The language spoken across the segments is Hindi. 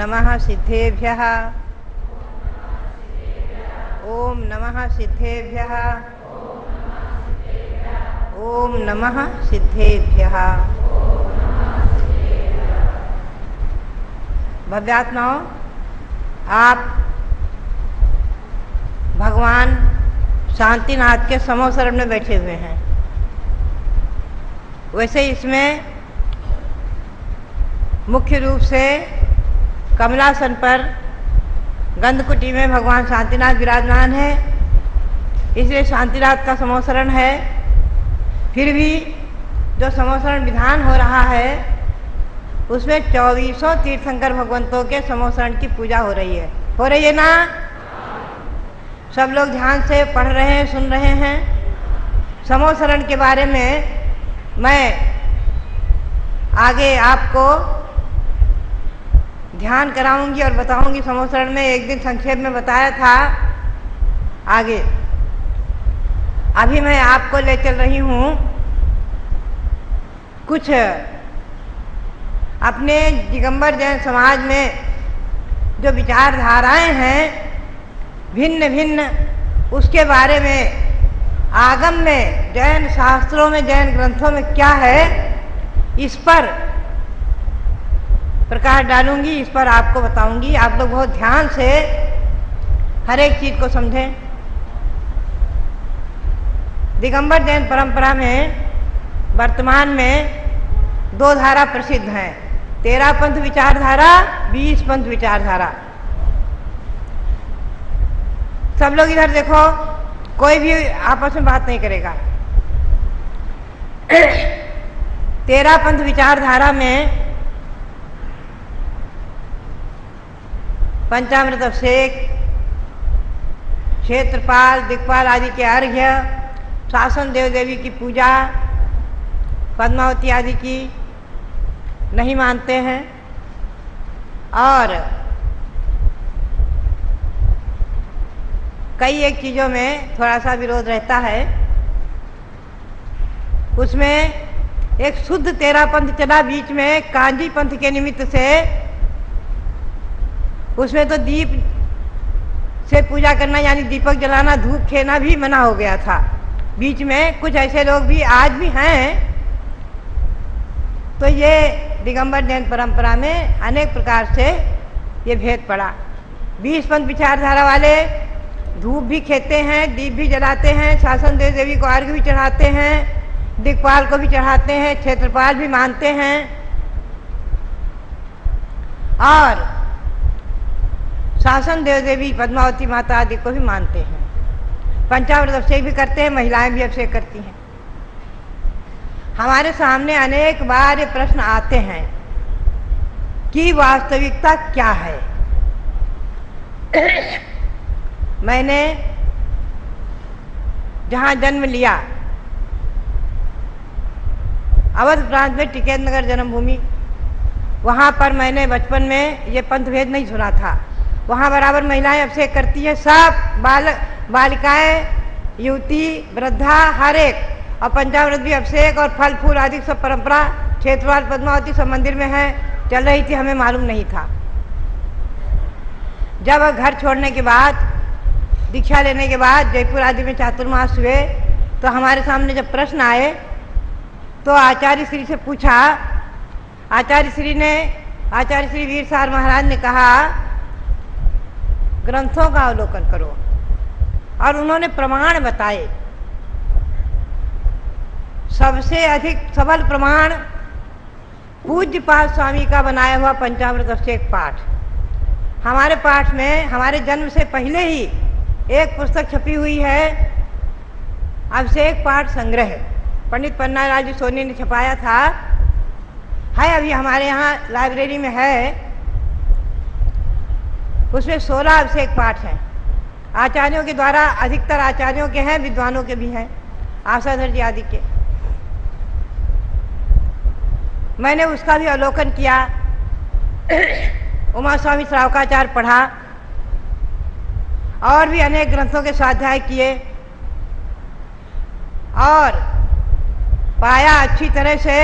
नमः सिद्धेभ्यः। ओम नमः सिद्धेभ्यः। ओम नमः सिद्धेभ्यः। भव्यात्माओं, आप भगवान शांतिनाथ के समोसरण में बैठे हुए हैं। वैसे इसमें मुख्य रूप से कमलासन पर गंधकुटी में भगवान शांतिनाथ विराजमान है, इसलिए शांतिनाथ का समोसरण है। फिर भी जो समोसरण विधान हो रहा है उसमें 2400 तीर्थंकर भगवंतों के समोसरण की पूजा हो रही है ना? सब लोग ध्यान से पढ़ रहे हैं, सुन रहे हैं। समोसरण के बारे में मैं आगे आपको ध्यान कराऊंगी और बताऊंगी। समोसरण में एक दिन संक्षेप में बताया था। आगे अभी मैं आपको ले चल रही हूँ कुछ अपने दिगंबर जैन समाज में जो विचारधाराएं हैं भिन्न भिन्न, उसके बारे में आगम में, जैन शास्त्रों में, जैन ग्रंथों में क्या है, इस पर प्रकाश डालूंगी, इस पर आपको बताऊंगी। आप लोग बहुत ध्यान से हर एक चीज को समझें। दिगंबर जैन परंपरा में वर्तमान में 2 धारा प्रसिद्ध हैं, 13 पंथ विचारधारा, 20 पंथ विचारधारा। सब लोग इधर देखो, कोई भी आपस में बात नहीं करेगा। 13 पंथ विचारधारा में पंचामृत अभिषेक, क्षेत्रपाल, दिक्पाल आदि के अर्घ्य, शासन देव देवी की पूजा, पद्मावती आदि की नहीं मानते हैं। और कई एक चीज़ों में थोड़ा सा विरोध रहता है। उसमें एक शुद्ध 13 पंथ चला बीच में कांजी पंथ के निमित्त से, उसमें तो दीप से पूजा करना यानी दीपक जलाना, धूप खेना भी मना हो गया था। बीच में कुछ ऐसे लोग भी आज भी हैं। तो ये दिगंबर जैन परंपरा में अनेक प्रकार से ये भेद पड़ा। 20 पंथ विचारधारा वाले धूप भी खेते हैं, दीप भी जलाते हैं, शासन देव देवी को अर्घ्य भी चढ़ाते हैं, दिक्पाल को भी चढ़ाते हैं, क्षेत्रपाल भी मानते हैं और शासन देव देवी पद्मावती माता आदि को भी मानते हैं। पंचामृत अभिषेक भी करते हैं, महिलाएं भी अभिषेक करती हैं। हमारे सामने अनेक बार ये प्रश्न आते हैं कि वास्तविकता क्या है। मैंने जहाँ जन्म लिया, अवध प्रांत में टिकैत नगर जन्मभूमि, वहाँ पर मैंने बचपन में ये पंथ भेद नहीं सुना था। वहाँ बराबर महिलाएं अभिषेक करती हैं, सब बालिकाएं, युवती, वृद्धा, हर एक। और पंचामृत भी अभिषेक और फल फूल आदि सब परंपरा, क्षेत्रपाल पद्मावती सब मंदिर में है, चल रही थी, हमें मालूम नहीं था। जब घर छोड़ने के बाद, दीक्षा लेने के बाद जयपुर आदि में चातुर्मास हुए तो हमारे सामने जब प्रश्न आए तो आचार्य श्री से पूछा। आचार्य श्री वीर सार महाराज ने कहा ग्रंथों का अवलोकन करो, और उन्होंने प्रमाण बताए। सबसे अधिक सबल प्रमाण पूज्यपाद स्वामी का बनाया हुआ पंचामृत अभिषेक पाठ। हमारे पाठ में हमारे जन्म से पहले ही एक पुस्तक छपी हुई है, अभिषेक पाठ संग्रह, पंडित पन्नालाल जी सोनी ने छपाया था, है अभी हमारे यहाँ लाइब्रेरी में है। उसमें 16 अभिषेक पाठ हैं, आचार्यों के द्वारा, अधिकतर आचार्यों के हैं, विद्वानों के भी हैं, आशाधर जी आदि के। मैंने उसका भी अवलोकन किया, उमा स्वामी श्रावकाचार्य पढ़ा और भी अनेक ग्रंथों के स्वाध्याय किए और पाया अच्छी तरह से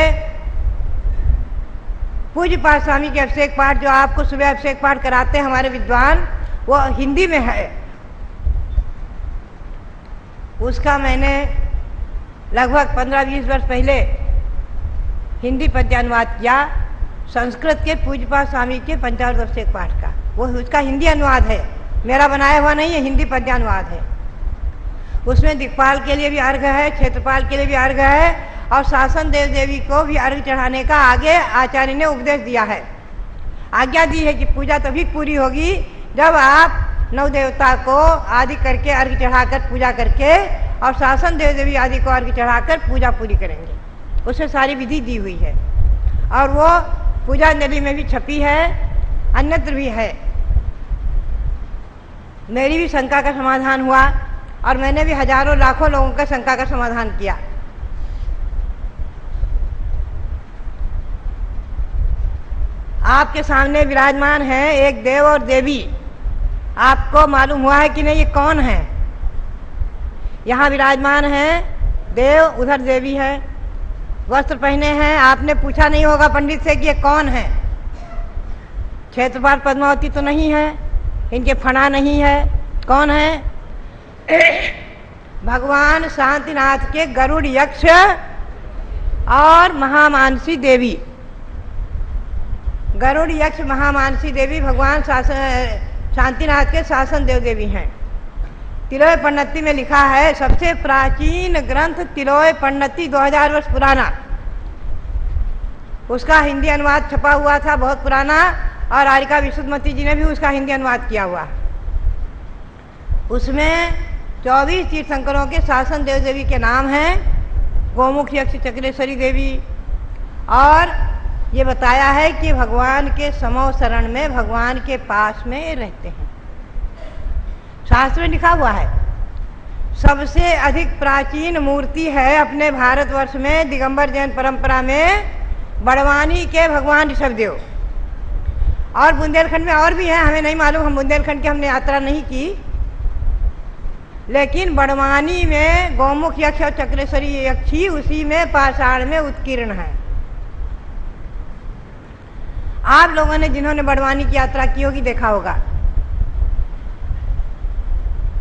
पूज्य पाठ स्वामी के अभिषेक पाठ जो आपको सुबह अभिषेक पाठ कराते हैं हमारे विद्वान, वो हिंदी में है। उसका मैंने लगभग 15-20 वर्ष पहले हिंदी पद्यानुवाद किया संस्कृत के पूज्य पाठ स्वामी के पंचामृत अभिषेक पाठ का। वो उसका हिंदी अनुवाद है, मेरा बनाया हुआ नहीं है, हिंदी पद्यानुवाद है। उसमें दिक्पाल के लिए भी अर्घ है, क्षेत्रपाल के लिए भी अर्घ है, और शासन देव देवी को भी अर्घ चढ़ाने का आगे आचार्य ने उपदेश दिया है, आज्ञा दी है कि पूजा तभी पूरी होगी जब आप नव देवता को आदि करके अर्घ चढ़ाकर पूजा करके और शासन देव देवी आदि को अर्घ चढ़ाकर पूजा पूरी करेंगे। उसमें सारी विधि दी हुई है और वो पूजांजलि में भी छपी है, अन्यत्र भी है। मेरी भी शंका का समाधान हुआ और मैंने भी हजारों लाखों लोगों का शंका का समाधान किया। आपके सामने विराजमान है एक देव और देवी। आपको मालूम हुआ है कि नहीं ये कौन है? यहाँ विराजमान है देव, उधर देवी है, वस्त्र पहने हैं। आपने पूछा नहीं होगा पंडित से कि ये कौन है। क्षेत्रपाल पद्मावती तो नहीं है, इनके फणा नहीं है। कौन है? भगवान शांतिनाथ के गरुड़ यक्ष और महामानसी देवी। गरुड़ यक्ष महामानसी देवी भगवान शांतिनाथ के शासन देव देवी हैं। तिलोय पंडिती में लिखा है, सबसे प्राचीन ग्रंथ तिलोय पंडिती 2000 वर्ष पुराना, उसका हिंदी अनुवाद छपा हुआ था, बहुत पुराना, और आरिका विशुद्धमती जी ने भी उसका हिंदी अनुवाद किया हुआ। उसमें 24 तीर्थंकरों के शासन देव देवी के नाम हैं, गोमुख यक्ष चक्रेश्वरी देवी, और ये बताया है कि भगवान के समो शरण में भगवान के पास में रहते हैं। शास्त्र में लिखा हुआ है। सबसे अधिक प्राचीन मूर्ति है अपने भारतवर्ष में दिगंबर जैन परंपरा में बड़वानी के भगवान ऋषभदेव, और बुंदेलखंड में और भी हैं, हमें नहीं मालूम, हम बुंदेलखंड की हमने यात्रा नहीं की, लेकिन बड़वानी में गौमुख यक्ष और चक्रेश्वरी यक्ष ही उसी में पाषाण में उत्कीर्ण है। आप लोगों ने जिन्होंने बड़वानी की यात्रा की होगी देखा होगा,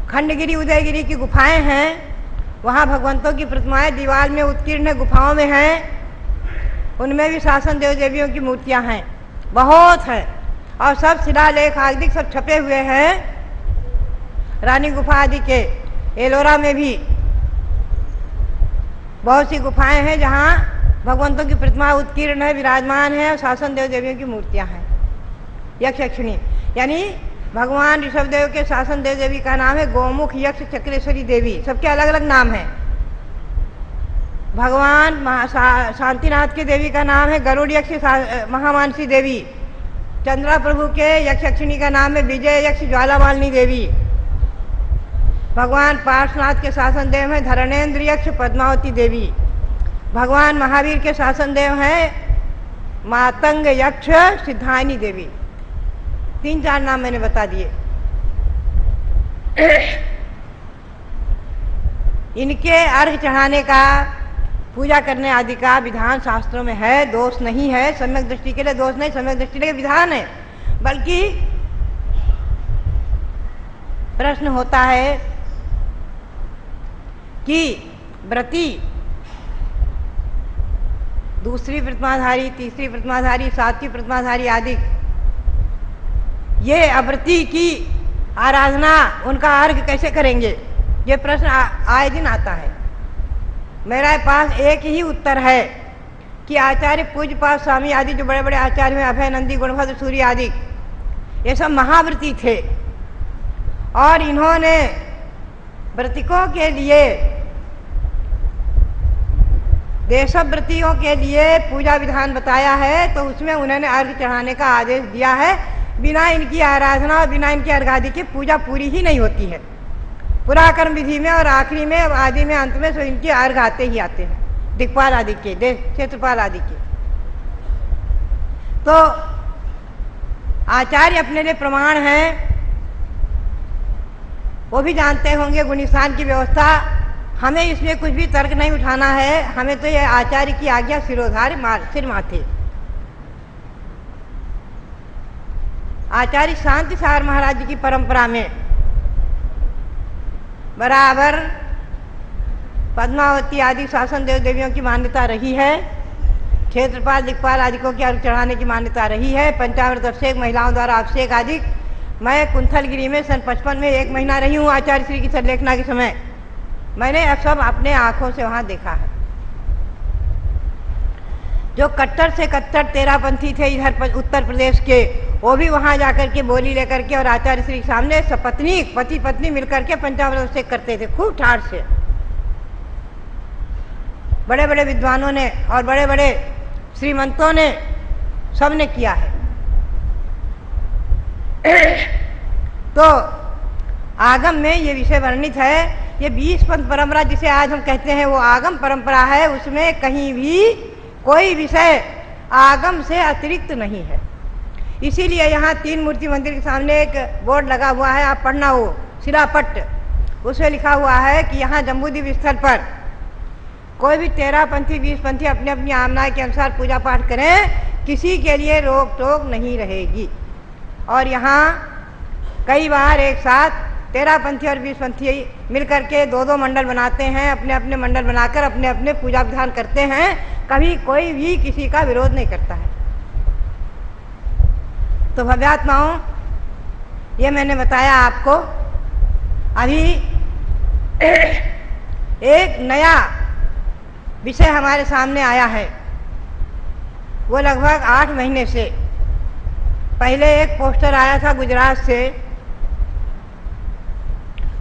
खंडगिरी उदयगिरी की गुफाएं हैं, वहाँ भगवंतों की प्रतिमाएं दीवार में उत्कीर्ण गुफाओं में हैं, उनमें भी शासन देव देवियों की मूर्तियां हैं, बहुत हैं, और सब शिलालेख आदि सब छपे हुए हैं। रानी गुफा आदि के एलोरा में भी बहुत सी गुफाएं हैं जहाँ भगवंतों की प्रतिमा उत्कीर्ण है, विराजमान है, और शासन देव देवियों की मूर्तियां हैं। यक्ष यक्षिणी यानी भगवान ऋषभदेव के शासन देव देवी का नाम है गोमुख यक्ष चक्रेश्वरी देवी, सबके अलग अलग नाम है। भगवान शांतिनाथ के देवी का नाम है गरुड़ यक्ष महामानसी देवी। चंद्रा प्रभु के यक्ष यक्षिणी का नाम है विजय यक्ष ज्वालामालिनी देवी। भगवान पार्श्वनाथ के शासन देव है धरणेन्द्र यक्ष पद्मावती देवी। भगवान महावीर के शासन देव हैं मातंग यक्ष सिद्धायनी देवी। 3-4 नाम मैंने बता दिए। इनके अर्घ चढ़ाने का, पूजा करने आदि का विधान शास्त्रों में है, दोष नहीं है। सम्यक दृष्टि के लिए दोष नहीं, सम्यक दृष्टि के लिए विधान है। बल्कि प्रश्न होता है कि व्रती दूसरी प्रतिमाधारी, तीसरी प्रतिमाधारी, 7वीं प्रतिमाधारी आदि ये अव्रती की आराधना, उनका अर्घ कैसे करेंगे? ये प्रश्न आए दिन आता है। मेरे पास एक ही उत्तर है कि आचार्य पूज्यपाद स्वामी आदि जो बड़े बड़े आचार्य हैं, अभय नंदी, गुणभद्र सूर्य आदि, ये सब महाव्रती थे, और इन्होंने व्रतिकों के लिए, देशव्रतियों के लिए पूजा विधान बताया है, तो उसमें उन्होंने अर्घ चढ़ाने का आदेश दिया है। बिना इनकी आराधना और बिना इनकी अर्घ आदि के पूजा पूरी ही नहीं होती है। पुराकर्म विधि में और आखिरी में, आदि में, अंत में, तो इनके अर्घ आते ही आते हैं, दिक्पाल आदि के, क्षेत्रपाल आदि के। तो आचार्य अपने लिए प्रमाण हैं, वो भी जानते होंगे गुणस्थान की व्यवस्था। हमें इसमें कुछ भी तर्क नहीं उठाना है, हमें तो ये आचार्य की आज्ञा सिरोधार्य सिर माथे। आचार्य शांति सागर महाराज जी की परंपरा में बराबर पद्मावती आदि शासन देव देवियों की मान्यता रही है, क्षेत्रपाल दिक्पाल आदिकों की अर्घ चढ़ाने की मान्यता रही है, पंचामृत अभिषेक महिलाओं द्वारा अभिषेक आदि। मैं कुंथलगिरी में सन 55 में 1 महीना रही हूँ आचार्य श्री की संलेखना के समय। मैंने अब सब अपने आंखों से वहाँ देखा है। जो कट्टर से कट्टर तेरापंथी थे इधर उत्तर प्रदेश के, वो भी वहाँ जाकर के बोली लेकर के और आचार्य श्री के सामने सपत्नी पति पत्नी मिलकर के पंचामृत अभिषेक करते थे खूब ठाठ से। बड़े बड़े विद्वानों ने और बड़े बड़े श्रीमंतों ने सबने किया है। तो आगम में ये विषय वर्णित है। ये 20 पंथ परंपरा जिसे आज हम कहते हैं वो आगम परंपरा है। उसमें कहीं भी कोई विषय आगम से अतिरिक्त नहीं है। इसीलिए यहाँ 3 मूर्ति मंदिर के सामने एक बोर्ड लगा हुआ है, आप पढ़ना, वो शिलापट्ट, उसमें लिखा हुआ है कि यहाँ जम्बूद्वीप स्थल पर कोई भी 13 पंथी 20 पंथी अपने अपनी आमना के अनुसार पूजा पाठ करें, किसी के लिए रोक टोक नहीं रहेगी। और यहाँ कई बार एक साथ 13 पंथी और 20 पंथी मिलकर के 2-2 मंडल बनाते हैं, अपने अपने मंडल बनाकर अपने अपने पूजा विधान करते हैं। कभी कोई भी किसी का विरोध नहीं करता है। तो भव्यात्माओं, ये मैंने बताया आपको। अभी एक नया विषय हमारे सामने आया है। वो लगभग 8 महीने से पहले एक पोस्टर आया था गुजरात से।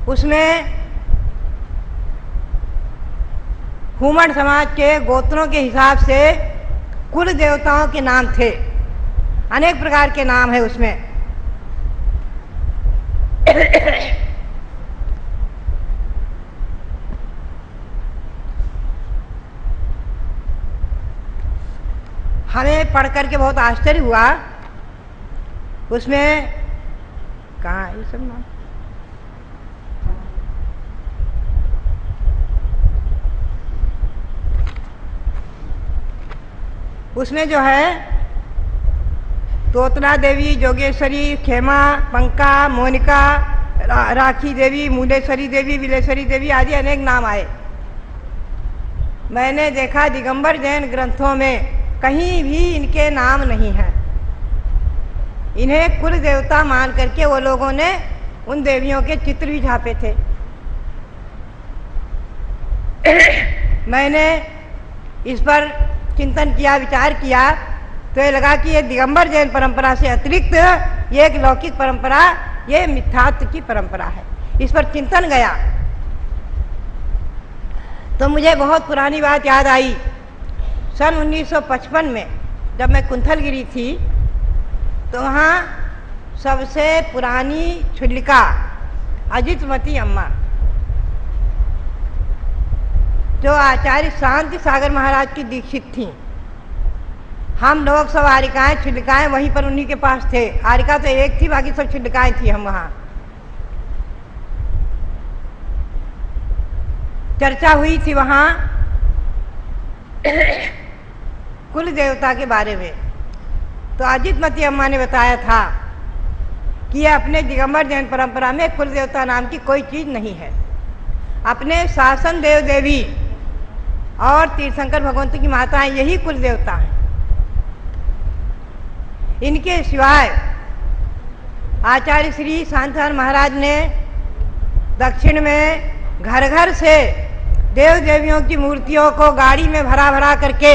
उसमें हुमड़ समाज के गोत्रों के हिसाब से कुल देवताओं के नाम थे, अनेक प्रकार के नाम है उसमें। हमें पढ़ करके बहुत आश्चर्य हुआ। उसमें कहाँ है ये सब नाम? उसमें जो है तोतना देवी, जोगेश्वरी, खेमा, पंका, मोनिका, राखी देवी, मूलेश्वरी देवी, विलेश्वरी देवी आदि अनेक नाम आए। मैंने देखा दिगंबर जैन ग्रंथों में कहीं भी इनके नाम नहीं हैं। इन्हें कुल देवता मान करके वो लोगों ने उन देवियों के चित्र भी छापे थे। मैंने इस पर चिंतन किया, विचार किया, तो ये लगा कि ये दिगंबर जैन परंपरा से अतिरिक्त ये एक लौकिक परंपरा, ये मिथ्यात्व की परंपरा है। इस पर चिंतन गया तो मुझे बहुत पुरानी बात याद आई। सन 1955 में जब मैं कुंथलगिरी थी तो वहाँ सबसे पुरानी छुल्लिका अजितमती अम्मा, जो आचार्य शांति सागर महाराज की दीक्षित थी, हम लोग सब आरिकाएं छुल्लिकाएं वहीं पर उन्हीं के पास थे। आरिका तो एक थी, बाकी सब छुल्लिकाएं थी। हम वहाँ चर्चा हुई थी वहाँ कुल देवता के बारे में। तो अजितमती अम्मा ने बताया था कि यह अपने दिगंबर जैन परंपरा में कुल देवता नाम की कोई चीज नहीं है। अपने शासन देव देवी और तीर्थंकर भगवंत की माताएं यही कुल देवता हैं। इनके सिवाय आचार्य श्री शांतिसागर महाराज ने दक्षिण में घर घर से देव देवियों की मूर्तियों को गाड़ी में भरा भरा करके,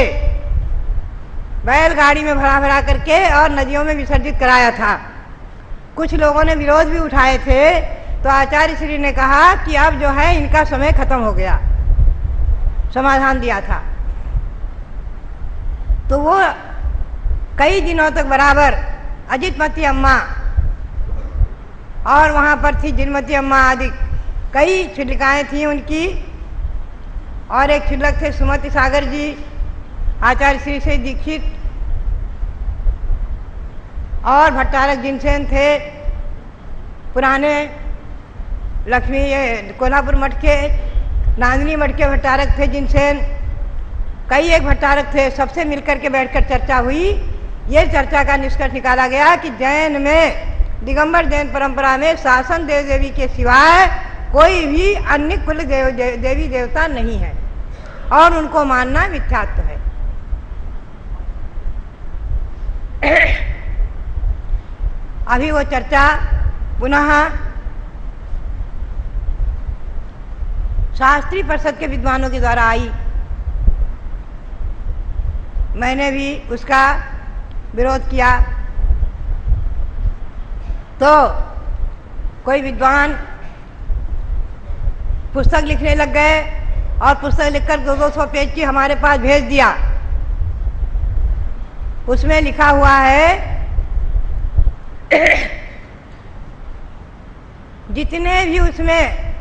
बैलगाड़ी में भरा भरा करके और नदियों में विसर्जित कराया था। कुछ लोगों ने विरोध भी उठाए थे, तो आचार्य श्री ने कहा कि अब जो है इनका समय खत्म हो गया, समाधान दिया था। तो वो कई दिनों तक बराबर अजितमती अम्मा और वहाँ पर थी जिनमती अम्मा आदि कई छुल्लिकाएँ थी उनकी, और एक छुल्लक थे सुमति सागर जी, आचार्य श्री से दीक्षित, और भट्टारक जिनसेन थे पुराने लक्ष्मी कोल्हापुर मठ के, नांदनी मठ के भट्टारक थे जिनसेन, कई एक भट्टारक थे। सबसे मिलकर के बैठकर चर्चा हुई। ये चर्चा का निष्कर्ष निकाला गया कि जैन में दिगंबर जैन परंपरा में शासन देव देवी के सिवाय कोई भी अन्य कुल देवी देवता नहीं है और उनको मानना मिथ्यात्व है। अभी वो चर्चा पुनः शास्त्रीय परिषद के विद्वानों के द्वारा आई। मैंने भी उसका विरोध किया तो कोई विद्वान पुस्तक लिखने लग गए और पुस्तक लिखकर 200 पेज की हमारे पास भेज दिया। उसमें लिखा हुआ है जितने भी उसमें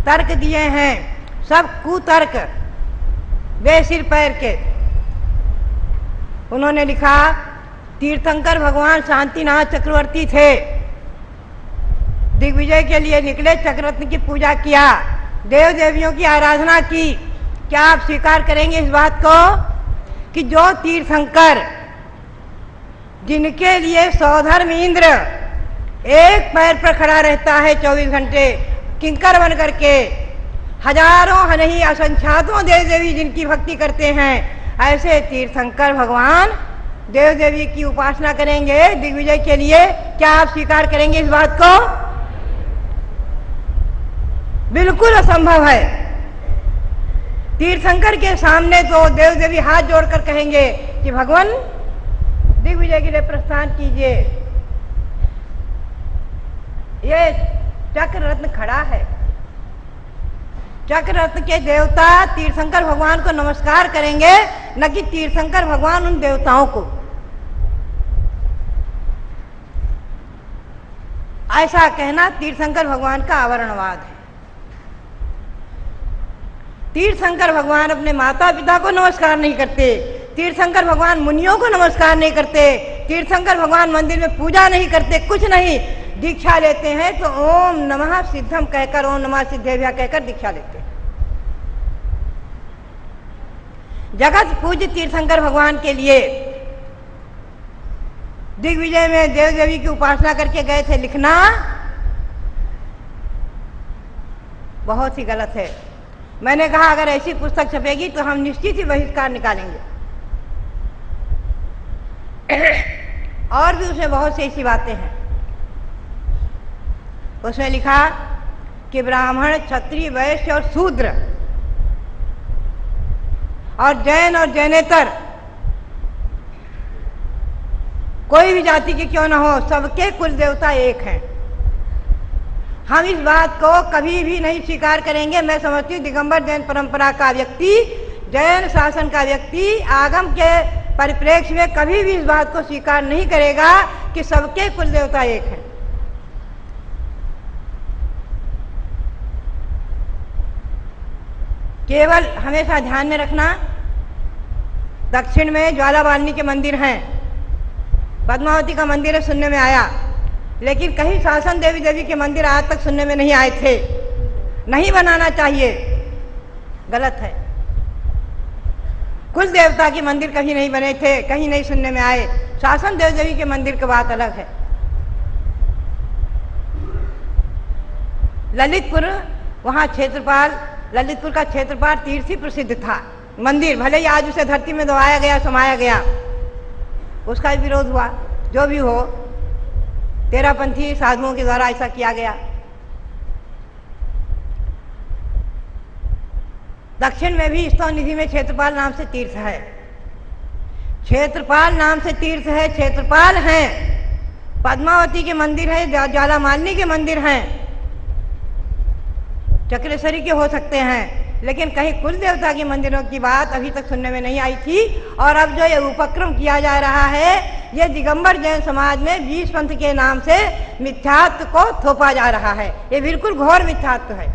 तर्क दिए हैं सब कुतर्क, बेसिर पैर के। उन्होंने लिखा तीर्थंकर भगवान शांतिनाथ चक्रवर्ती थे, दिग्विजय के लिए निकले, चक्ररत्न की पूजा किया, देव देवियों की आराधना की। क्या आप स्वीकार करेंगे इस बात को कि जो तीर्थंकर जिनके लिए सौधर्म इंद्र एक पैर पर खड़ा रहता है 24 घंटे किंकर बन करके, हजारों नहीं असंख्यातों देव देवी जिनकी भक्ति करते हैं, ऐसे तीर्थंकर भगवान देव देवी की उपासना करेंगे दिग्विजय के लिए? क्या आप स्वीकार करेंगे इस बात को? बिल्कुल असंभव है। तीर्थंकर के सामने तो देव देवी हाथ जोड़कर कहेंगे कि भगवान दिग्विजय के लिए प्रस्थान कीजिए। ये चक्ररत्न खड़ा है, चक्ररत्न के देवता तीर्थंकर भगवान को नमस्कार करेंगे, न कि तीर्थंकर भगवान उन देवताओं को। ऐसा कहना तीर्थंकर भगवान का आवरणवाद है। तीर्थंकर भगवान अपने माता पिता को नमस्कार नहीं करते, तीर्थंकर भगवान मुनियों को नमस्कार नहीं करते, तीर्थंकर भगवान मंदिर में पूजा नहीं करते, कुछ नहीं। दीक्षा लेते हैं तो ओम नमः सिद्धम कहकर, ओम नमः सिद्धेभ्यः कहकर दीक्षा लेते हैं। जगत पूज्य तीर्थंकर भगवान के लिए दिग्विजय में देव देवी की उपासना करके गए थे लिखना बहुत ही गलत है। मैंने कहा अगर ऐसी पुस्तक छपेगी तो हम निश्चित ही बहिष्कार निकालेंगे। और भी उसमें बहुत सी ऐसी बातें हैं। उसमें लिखा कि ब्राह्मण, क्षत्रिय, वैश्य और शूद्र और जैन और जैनेतर कोई भी जाति के क्यों न हो, सबके कुल देवता एक हैं। हम इस बात को कभी भी नहीं स्वीकार करेंगे। मैं समझती हूँ दिगंबर जैन परंपरा का व्यक्ति, जैन शासन का व्यक्ति आगम के परिप्रेक्ष्य में कभी भी इस बात को स्वीकार नहीं करेगा कि सबके कुल देवता एक हैं। केवल हमेशा ध्यान में रखना, दक्षिण में ज्वालामालिनी के मंदिर हैं, पद्मावती का मंदिर है, सुनने में आया, लेकिन कहीं शासन देवी देवी के मंदिर आज तक सुनने में नहीं आए थे। नहीं बनाना चाहिए, गलत है। कुल देवता के मंदिर कहीं नहीं बने थे, कहीं नहीं सुनने में आए। शासन देव देवी के मंदिर की बात अलग है। ललितपुर, वहाँ क्षेत्रपाल, ललितपुर का क्षेत्रपाल तीर्थ ही प्रसिद्ध था। मंदिर भले ही आज उसे धरती में दबाया गया, समाया गया, उसका विरोध हुआ। जो भी हो, तेरापंथी साधुओं के द्वारा ऐसा किया गया। दक्षिण में भी स्तव निधि में क्षेत्रपाल नाम से तीर्थ है। क्षेत्रपाल नाम से तीर्थ है, क्षेत्रपाल हैं। पद्मावती के मंदिर है, ज्वालामालिनी के मंदिर हैं, चक्रेश्वरी के हो सकते हैं, लेकिन कहीं कुल देवता के मंदिरों की बात अभी तक सुनने में नहीं आई थी। और अब जो ये उपक्रम किया जा रहा है, ये दिगंबर जैन समाज में 20 पंथ के नाम से मिथ्यात्व को थोपा जा रहा है। ये बिल्कुल घोर मिथ्यात्व है।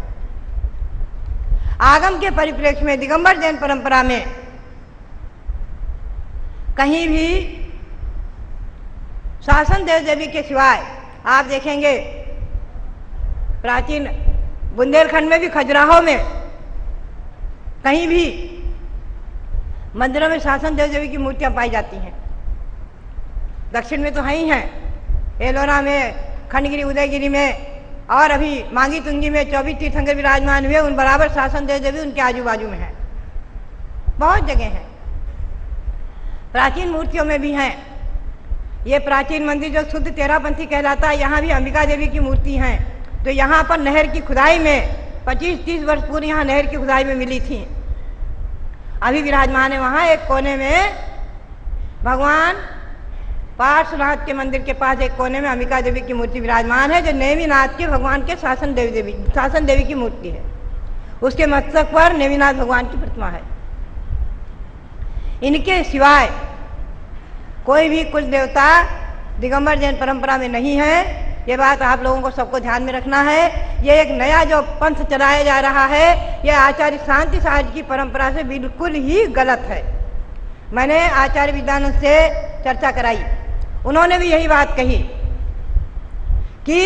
आगम के परिप्रेक्ष्य में दिगंबर जैन परंपरा में कहीं भी शासन देव देवी के सिवाय आप देखेंगे, प्राचीन बुंदेलखंड में भी, खजुराहो में, कहीं भी मंदिरों में शासन देव देवी की मूर्तियां पाई जाती हैं। दक्षिण में तो है ही हैं, एलोरा में, खंडगिरी, उदयगिरी में और अभी मांगी तुंगी में 24 तीर्थंकर विराजमान हुए, उन बराबर शासन देव देवी उनके आजू बाजू में है। बहुत जगह हैं, प्राचीन मूर्तियों में भी हैं। ये प्राचीन मंदिर जो शुद्ध तेरापंथी कहलाता है, यहाँ भी अंबिका देवी की मूर्ति हैं। तो यहाँ पर नहर की खुदाई में 25-30 वर्ष पूर्व यहाँ नहर की खुदाई में मिली थी, अभी विराजमान है। वहाँ एक कोने में भगवान पार्श्वनाथ के मंदिर के पास एक कोने में अंबिका देवी की मूर्ति विराजमान है, जो नेमिनाथ के भगवान के शासन देवी की मूर्ति है। उसके मस्तक पर नेमिनाथ भगवान की प्रतिमा है। इनके सिवाय कोई भी कुल देवता दिगंबर जैन परंपरा में नहीं है। ये बात आप लोगों को सबको ध्यान में रखना है। ये एक नया जो पंथ चलाया जा रहा है, यह आचार्य शांति साहज की परंपरा से बिल्कुल ही गलत है। मैंने आचार्य विद्यानंद से चर्चा कराई, उन्होंने भी यही बात कही कि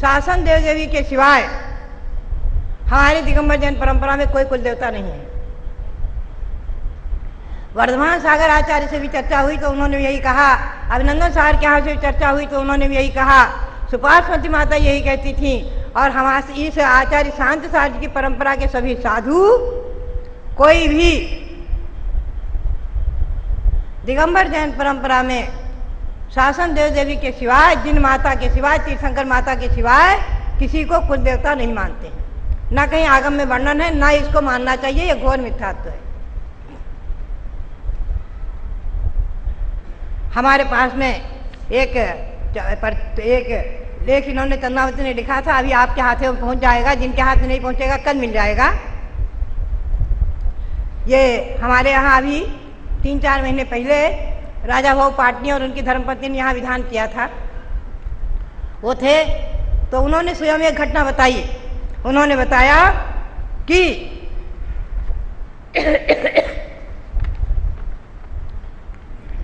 शासन देव देवी के सिवाय हमारे दिगंबर जैन परंपरा में कोई कुल देवता नहीं है। वर्धमान सागर आचार्य से भी चर्चा हुई तो उन्होंने भी यही कहा, अभिनंदन सागर के यहाँ से भी चर्चा हुई तो उन्होंने भी यही कहा, सुपार्श्वती माता यही कहती थी, और हमारे इस आचार्य शांति साहज की परंपरा के सभी साधु कोई भी दिगंबर जैन परंपरा में शासन देव देवी के सिवाय, जिन माता के सिवाय, तीर्थंकर माता के सिवाय किसी को कुल देवता नहीं मानते हैं। ना कहीं आगम में वर्णन है, ना इसको मानना चाहिए, यह घोर मिथ्यात्व है। हमारे पास में एक लेख इन्होंने चंद्रावती ने लिखा था, अभी आपके हाथ में पहुंच जाएगा, जिनके हाथ में नहीं पहुंचेगा कल मिल जाएगा। ये हमारे यहाँ अभी 3-4 महीने पहले राजा भाऊ पाटनी और उनकी धर्मपत्नी ने यहाँ विधान किया था, वो थे। तो उन्होंने स्वयं एक घटना बताई। उन्होंने बताया कि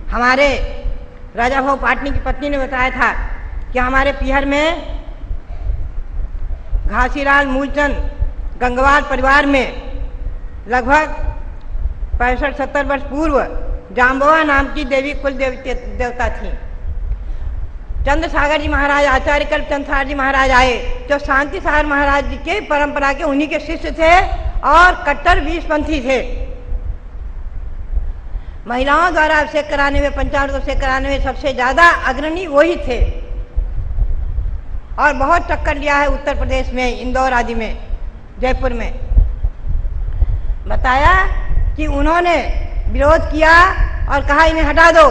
हमारे राजा भाऊ पाटनी की पत्नी ने बताया था कि हमारे पीहर में घासीलाल मूलचंद गंगवार परिवार में लगभग 65-70 वर्ष पूर्व जाम्बवा नाम की देवी कुल देवता थी। चंद्र सागर जी महाराज, आचार्य कल्पचंद सागर जी महाराज आए, जो शांति सागर महाराज जी के परंपरा के उन्हीं के शिष्य थे और कट्टर बीसपंथी थे। महिलाओं द्वारा अभिषेक कराने में, पंचामृत अभिषेक कराने में सबसे ज्यादा अग्रणी वही थे और बहुत टक्कर लिया है उत्तर प्रदेश में, इंदौर आदि में, जयपुर में। बताया कि उन्होंने विरोध किया और कहा इन्हें हटा दो,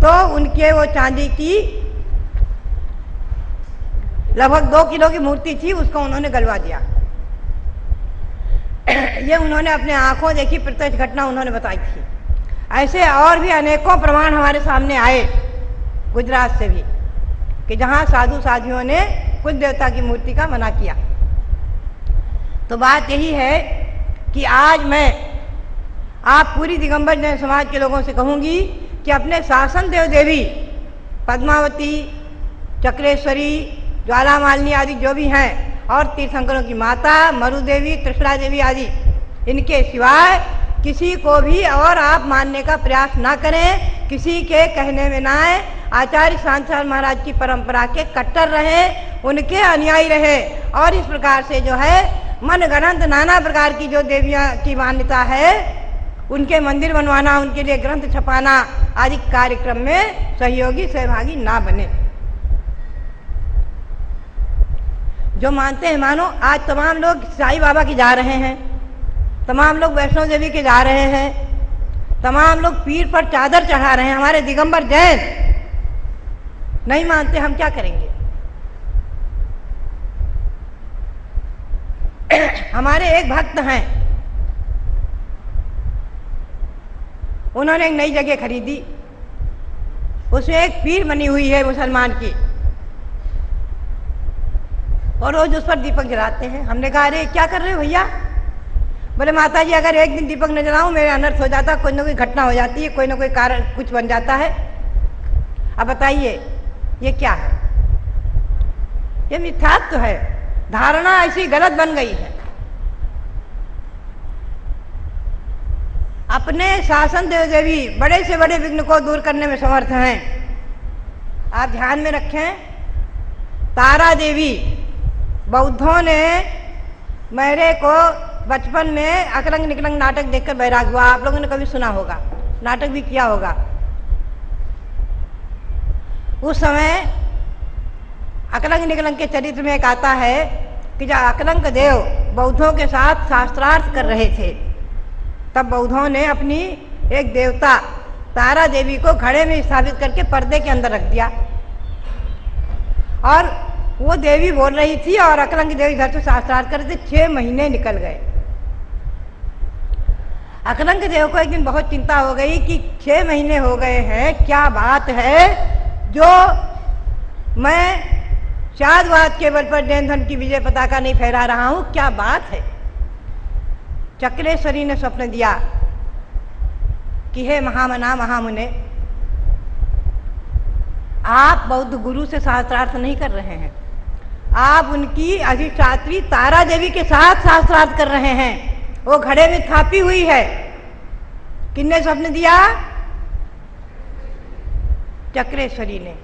तो उनके वो चांदी की लगभग 2 किलो की मूर्ति थी, उसको उन्होंने गलवा दिया। ये उन्होंने अपने आंखों देखी प्रत्यक्ष घटना उन्होंने बताई थी। ऐसे और भी अनेकों प्रमाण हमारे सामने आए गुजरात से भी, कि जहां साधु साधियों ने कुल देवता की मूर्ति का मना किया। तो बात यही है कि आज मैं आप पूरी दिगंबर जैन समाज के लोगों से कहूंगी कि अपने शासन देव देवी पद्मावती, चक्रेश्वरी, ज्वाला मालिनी आदि जो भी हैं, और तीर्थंकरों की माता मरु देवी, त्रिशला देवी आदि, इनके सिवाय किसी को भी और आप मानने का प्रयास ना करें, किसी के कहने में ना आए। आचार्य शांति सागर महाराज की परंपरा के कट्टर रहे, उनके अनुयायी रहे, और इस प्रकार से जो है मनगढ़ंत नाना प्रकार की जो देवियां की मान्यता है, उनके मंदिर बनवाना, उनके लिए ग्रंथ छपाना आदि कार्यक्रम में सहयोगी सहभागी ना बने। जो मानते हैं मानो। आज तमाम लोग साईं बाबा की जा रहे हैं, तमाम लोग वैष्णो देवी के जा रहे हैं, तमाम लोग पीर पर चादर चढ़ा रहे हैं। हमारे दिगंबर जैन नहीं मानते, हम क्या करेंगे? हमारे एक भक्त हैं, उन्होंने एक नई जगह खरीदी, उसमें एक पीर बनी हुई है मुसलमान की, और रोज उस पर दीपक जलाते हैं। हमने कहा अरे क्या कर रहे हो भैया? बोले माता जी अगर एक दिन दीपक न जलाऊं मेरे अनर्थ हो जाता, कोई ना कोई घटना हो जाती है, कोई ना कोई कारण कुछ बन जाता है। अब बताइए ये क्या है? ये मिथ्यात्व है, धारणा ऐसी गलत बन गई है। अपने शासन देव देवी बड़े से बड़े विघ्न को दूर करने में समर्थ हैं। आप ध्यान में रखें, तारा देवी, बौद्धों ने मेरे को बचपन में अकलंग निकलंग नाटक देखकर बैराग हुआ। आप लोगों ने कभी सुना होगा, नाटक भी किया होगा। उस समय अकलंग निकलंग के चरित्र में एक आता है कि जब अकलंग देव बौद्धों के साथ शास्त्रार्थ कर रहे थे, तब बौद्धों ने अपनी एक देवता तारा देवी को घड़े में स्थापित करके पर्दे के अंदर रख दिया, और वो देवी बोल रही थी और अकलंग देव इधर से शास्त्रार्थ कर रहे थे। 6 महीने निकल गए। अकलंग देव को एक दिन बहुत चिंता हो गई कि 6 महीने हो गए हैं, क्या बात है जो मैं शादवाद के बल पर जैन धर्म की विजय पताका नहीं फहरा रहा हूं, क्या बात है। चक्रेश्वरी ने स्वप्न दिया कि हे महामना महामुने, आप बौद्ध गुरु से शास्त्रार्थ नहीं कर रहे हैं, आप उनकी अधिष्ठात्री तारा देवी के साथ शास्त्रार्थ कर रहे हैं। वो घड़े में थापी हुई है। किसने स्वप्न दिया? चक्रेश्वरी ने।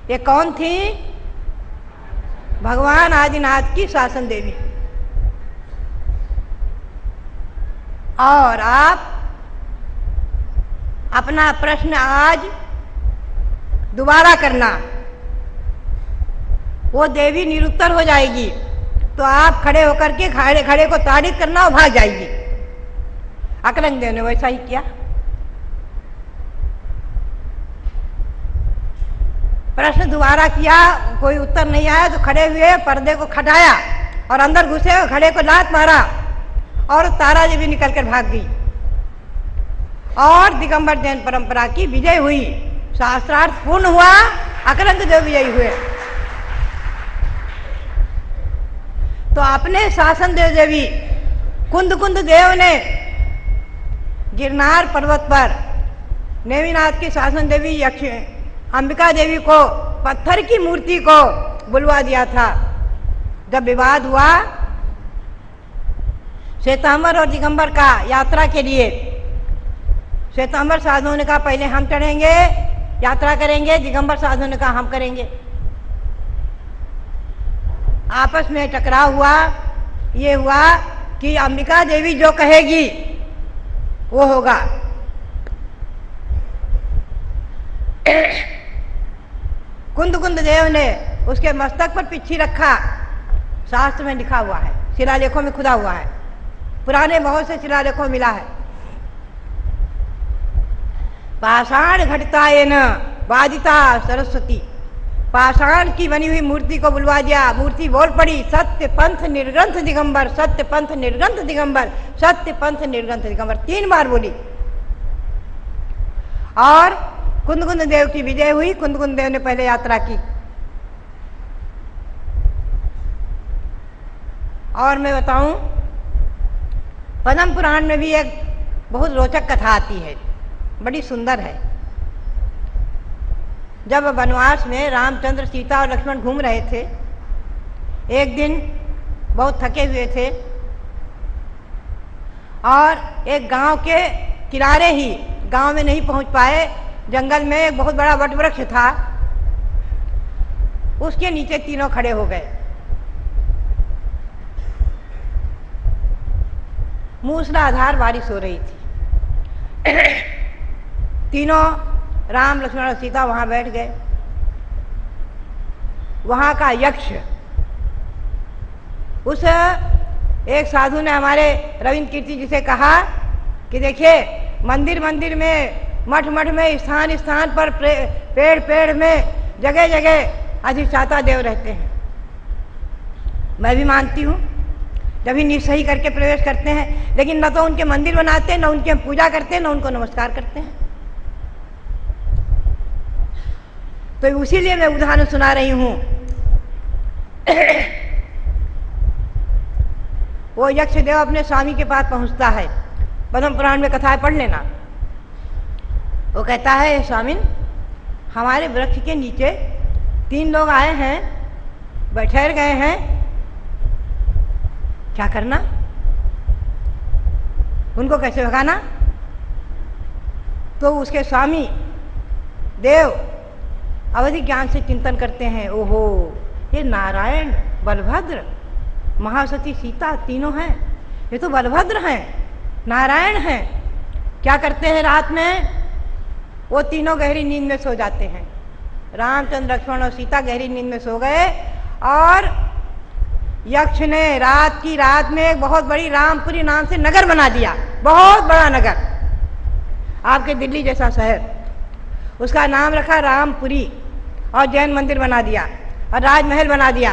ये कौन थी? भगवान आदिनाथ की शासन देवी। और आप अपना प्रश्न आज दोबारा करना, वो देवी निरुत्तर हो जाएगी तो आप खड़े होकर के खड़े को ताड़ित करना और भाग जाएगी। अकलंग देव ने वैसा ही किया। प्रश्न दोबारा किया, कोई उत्तर नहीं आया तो खड़े हुए, पर्दे को खटाया और अंदर घुसे और घड़े को लात मारा और तारा देवी निकलकर भाग गई और दिगंबर जैन परंपरा की विजय हुई। शास्त्रार्थ पूर्ण हुआ, अकलंग देव विजयी हुए। तो अपने शासन देव देवी कुंद देव ने गिरनार पर्वत पर नेमिनाथ की शासन देवी अंबिका देवी को पत्थर की मूर्ति को बुलवा दिया था। जब विवाद हुआ श्वेतांबर और दिगंबर का यात्रा के लिए, श्वेतांबर साधुओं ने कहा पहले हम चढ़ेंगे, यात्रा करेंगे। दिगंबर साधुओं ने कहा हम करेंगे। आपस में टकराव हुआ। ये हुआ कि अंबिका देवी जो कहेगी वो होगा। कुंद देव ने उसके मस्तक पर पिच्छी रखा। शास्त्र में लिखा हुआ है, शिलालेखों में खुदा हुआ है, पुराने बहुत से शिलालेखों मिला है। पाषाण घटितायेन वादिता सरस्वती, पाषाण की बनी हुई मूर्ति को बुलवा दिया। मूर्ति बोल पड़ी, सत्य पंथ निर्ग्रंथ दिगंबर, सत्य पंथ निर्ग्रंथ दिगंबर, सत्य पंथ निर्ग्रंथ दिगंबर 3 बार बोली। और कुंद देव की विजय हुई। कुंद देव ने पहले यात्रा की। और मैं बताऊं, पद्म पुराण में भी एक बहुत रोचक कथा आती है, बड़ी सुंदर है। जब वनवास में रामचंद्र, सीता और लक्ष्मण घूम रहे थे, एक दिन बहुत थके हुए थे और एक गांव के किनारे ही, गांव में नहीं पहुंच पाए, जंगल में एक बहुत बड़ा वट वृक्ष था, उसके नीचे तीनों खड़े हो गए। मूसलाधार बारिश हो रही थी। तीनों राम, लक्ष्मण और सीता वहां बैठ गए। वहां का यक्ष, उस एक साधु ने हमारे रविंद्र कीर्ति जी से कहा कि देखिए, मंदिर मंदिर में, मठ मठ में, स्थान स्थान पर, पेड़ पेड़ में, जगह जगह अधिष्ठाता देव रहते हैं। मैं भी मानती हूँ, जब ही सही करके प्रवेश करते हैं, लेकिन न तो उनके मंदिर बनाते हैं, न उनकी हम पूजा करते हैं, न उनको नमस्कार करते हैं। तो उसीलिए मैं उदाहरण सुना रही हूं। वो यक्ष देव अपने स्वामी के पास पहुंचता है। पद्म पुराण में कथा है, पढ़ लेना। वो कहता है, स्वामिन, हमारे वृक्ष के नीचे 3 लोग आए हैं, बैठे गए हैं, क्या करना? उनको कैसे भगाना? तो उसके स्वामी देव अवधि ज्ञान से चिंतन करते हैं। ओहो, ये नारायण, बलभद्र, महासती सीता तीनों हैं, ये तो बलभद्र हैं, नारायण हैं। क्या करते हैं रात में? वो तीनों गहरी नींद में सो जाते हैं। रामचंद्र, लक्ष्मण और सीता गहरी नींद में सो गए और यक्ष ने रात में एक बहुत बड़ी रामपुरी नाम से नगर बना दिया, बहुत बड़ा नगर, आपके दिल्ली जैसा शहर। उसका नाम रखा रामपुरी और जैन मंदिर बना दिया और राजमहल बना दिया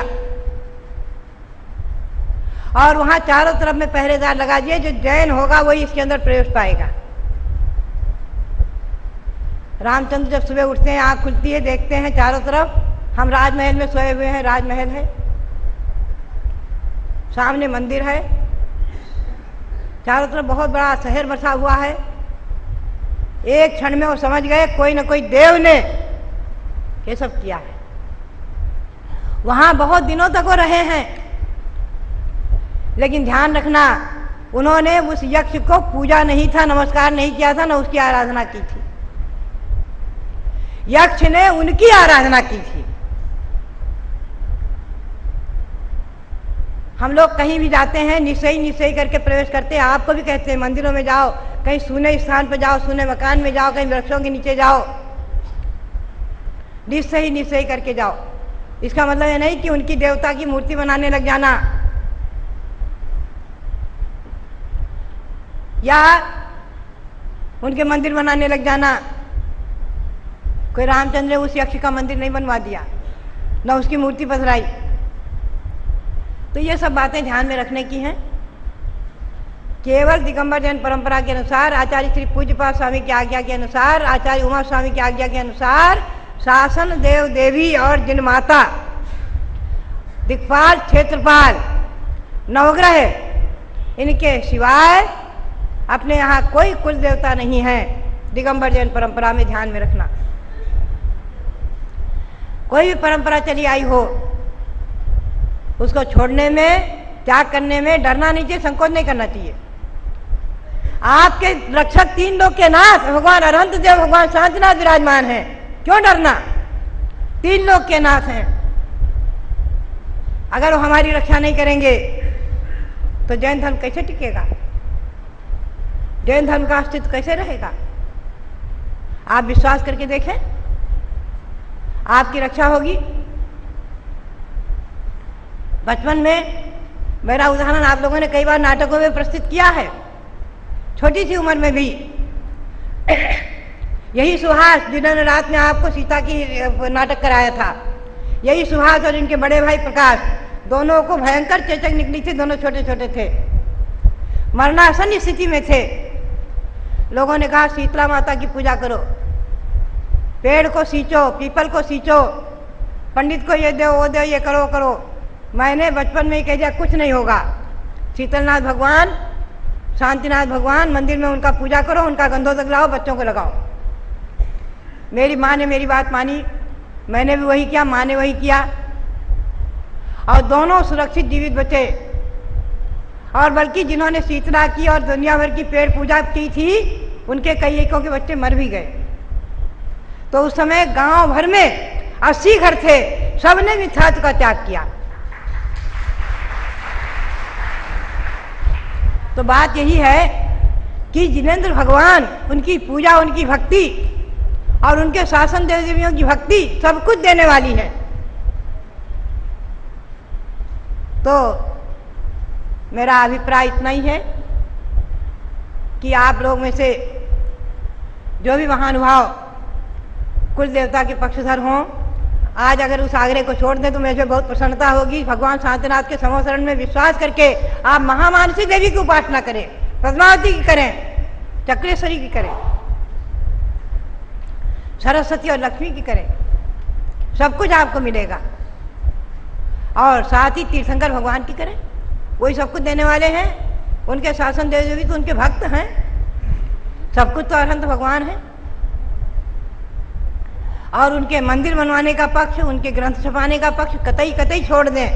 और वहां चारों तरफ में पहरेदार लगा दिए, जो जैन होगा वही इसके अंदर प्रवेश पाएगा। रामचंद्र जब सुबह उठते हैं, आंख खुलती है, देखते हैं चारों तरफ, हम राजमहल में सोए हुए हैं, राजमहल है, सामने मंदिर है, चारों तरफ बहुत बड़ा शहर बसा हुआ है। एक क्षण में वो समझ गए कोई न कोई देव ने ये सब किया है। वहां बहुत दिनों तक वो रहे हैं, लेकिन ध्यान रखना, उन्होंने उस यक्ष को पूजा नहीं था, नमस्कार नहीं किया था, न उसकी आराधना की थी। यक्ष ने उनकी आराधना की थी। हम लोग कहीं भी जाते हैं निश्चय करके प्रवेश करते हैं। आपको भी कहते हैं मंदिरों में जाओ, कहीं सूने स्थान पर जाओ, सूने मकान में जाओ, कहीं वृक्षों के नीचे जाओ, निश्चय करके जाओ। इसका मतलब ये नहीं कि उनकी देवता की मूर्ति बनाने लग जाना या उनके मंदिर बनाने लग जाना। कोई रामचंद्र ने उस यक्ष का मंदिर नहीं बनवा दिया, न उसकी मूर्ति पधराई। तो ये सब बातें ध्यान में रखने की हैं। केवल दिगंबर जैन परंपरा के अनुसार, आचार्य श्री पूज्यपाद स्वामी की आज्ञा के अनुसार, आचार्य उमा स्वामी की आज्ञा के अनुसार, शासन देव देवी और जिन माता, दिक्पाल, क्षेत्रपाल, नवग्रह, इनके सिवाय अपने यहाँ कोई कुल देवता नहीं है। दिगंबर जैन परंपरा में ध्यान में रखना। कोई भी परंपरा चली आई हो, उसको छोड़ने में, त्याग करने में डरना नहीं चाहिए, संकोच नहीं करना चाहिए। आपके रक्षक तीन लोक के नाथ भगवान अरहंत देव, भगवान शांतिनाथ विराजमान हैं, क्यों डरना? तीन लोक के नाथ हैं। अगर वो हमारी रक्षा नहीं करेंगे तो जैन धर्म कैसे टिकेगा? जैन धर्म का अस्तित्व कैसे रहेगा? आप विश्वास करके देखें, आपकी रक्षा होगी। बचपन में मेरा उदाहरण आप लोगों ने कई बार नाटकों में प्रस्तुत किया है, छोटी सी उम्र में भी। यही सुहास जिन्होंने रात में आपको सीता की नाटक कराया था, यही सुहास और इनके बड़े भाई प्रकाश, दोनों को भयंकर चेचक निकली थी। दोनों छोटे छोटे थे, मरणासन स्थिति में थे। लोगों ने कहा शीतला माता की पूजा करो, पेड़ को सींचो, पीपल को सींचो, पंडित को ये दो वो दो, ये करो करो। मैंने बचपन में ही कह दिया कुछ नहीं होगा। शीतलनाथ भगवान, शांतिनाथ भगवान, मंदिर में उनका पूजा करो, उनका गंधोदक लाओ, बच्चों को लगाओ। मेरी माँ ने मेरी बात मानी, मैंने भी वही किया, माँ ने वही किया और दोनों सुरक्षित जीवित बचे। और बल्कि जिन्होंने शीतला की और दुनिया भर की पेड़ पूजा की थी, उनके कई एकों के बच्चे मर भी गए। तो उस समय गांव भर में 80 घर थे, सबने मिथ्यात्व का त्याग किया। तो बात यही है कि जिनेंद्र भगवान, उनकी पूजा, उनकी भक्ति और उनके शासन देव देवियों की भक्ति सब कुछ देने वाली है। तो मेरा अभिप्राय इतना ही है कि आप लोग में से जो भी महानुभाव कुल देवता के पक्षधर हों, आज अगर उस आग्रह को छोड़ दें तो मुझे बहुत प्रसन्नता होगी। भगवान शांतिनाथ के समोशरण में विश्वास करके आप महामानसी देवी की उपासना करें, पद्मावती की करें, चक्रेश्वरी की करें, सरस्वती और लक्ष्मी की करें, सब कुछ आपको मिलेगा। और साथ ही तीर्थंकर भगवान की करें, वही सब कुछ देने वाले हैं। उनके शासन देव देवी तो उनके भक्त हैं, सब कुछ तो अरहंत भगवान है। और उनके मंदिर बनवाने का पक्ष, उनके ग्रंथ छपाने का पक्ष कतई कतई छोड़ दें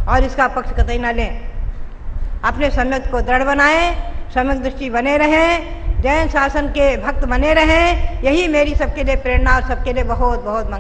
और इसका पक्ष कतई ना लें। अपने सम्यक को दृढ़ बनाएं, सम्यक दृष्टि बने रहें, जैन शासन के भक्त बने रहें। यही मेरी सबके लिए प्रेरणा और सबके लिए बहुत बहुत